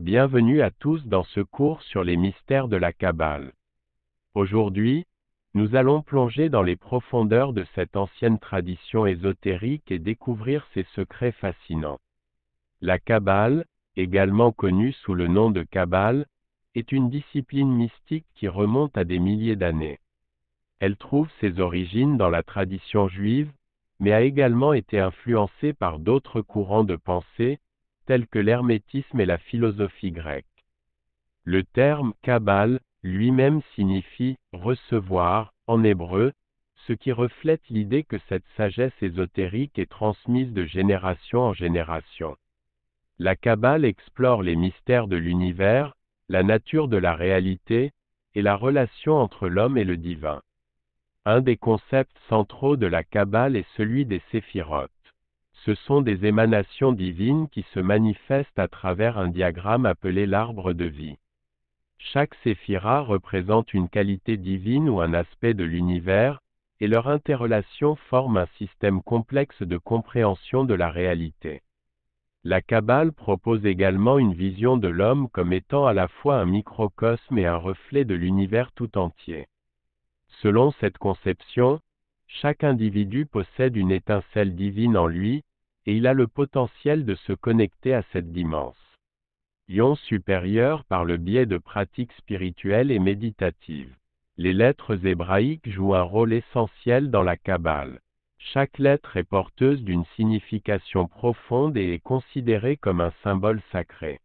Bienvenue à tous dans ce cours sur les mystères de la Kabbale. Aujourd'hui, nous allons plonger dans les profondeurs de cette ancienne tradition ésotérique et découvrir ses secrets fascinants. La Kabbale, également connue sous le nom de Kabbale, est une discipline mystique qui remonte à des milliers d'années. Elle trouve ses origines dans la tradition juive, mais a également été influencée par d'autres courants de pensée, tels que l'hermétisme et la philosophie grecque. Le terme Kabbale lui-même signifie « recevoir » en hébreu, ce qui reflète l'idée que cette sagesse ésotérique est transmise de génération en génération. La Kabbale explore les mystères de l'univers, la nature de la réalité, et la relation entre l'homme et le divin. Un des concepts centraux de la Kabbale est celui des séphirotes. Ce sont des émanations divines qui se manifestent à travers un diagramme appelé l'arbre de vie. Chaque séphira représente une qualité divine ou un aspect de l'univers, et leur interrelation forme un système complexe de compréhension de la réalité. La Kabbale propose également une vision de l'homme comme étant à la fois un microcosme et un reflet de l'univers tout entier. Selon cette conception, chaque individu possède une étincelle divine en lui, et il a le potentiel de se connecter à cette dimension supérieure par le biais de pratiques spirituelles et méditatives. Les lettres hébraïques jouent un rôle essentiel dans la Kabbale. Chaque lettre est porteuse d'une signification profonde et est considérée comme un symbole sacré.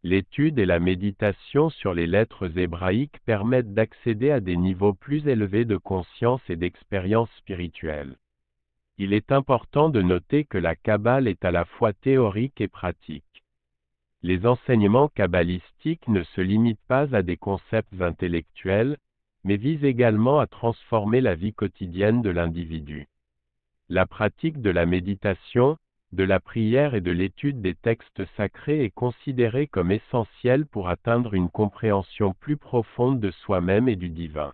L'étude et la méditation sur les lettres hébraïques permettent d'accéder à des niveaux plus élevés de conscience et d'expérience spirituelle. Il est important de noter que la Kabbale est à la fois théorique et pratique. Les enseignements kabbalistiques ne se limitent pas à des concepts intellectuels, mais visent également à transformer la vie quotidienne de l'individu. La pratique de la méditation, de la prière et de l'étude des textes sacrés est considérée comme essentielle pour atteindre une compréhension plus profonde de soi-même et du divin.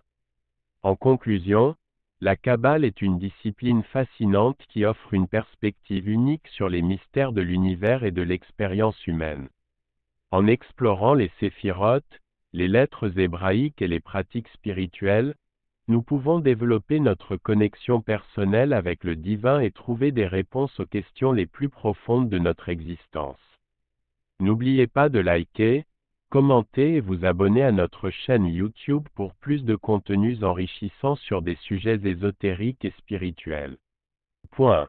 En conclusion, la Kabbale est une discipline fascinante qui offre une perspective unique sur les mystères de l'univers et de l'expérience humaine. En explorant les séphirotes, les lettres hébraïques et les pratiques spirituelles, nous pouvons développer notre connexion personnelle avec le divin et trouver des réponses aux questions les plus profondes de notre existence. N'oubliez pas de liker, commenter et vous abonner à notre chaîne YouTube pour plus de contenus enrichissants sur des sujets ésotériques et spirituels. Point.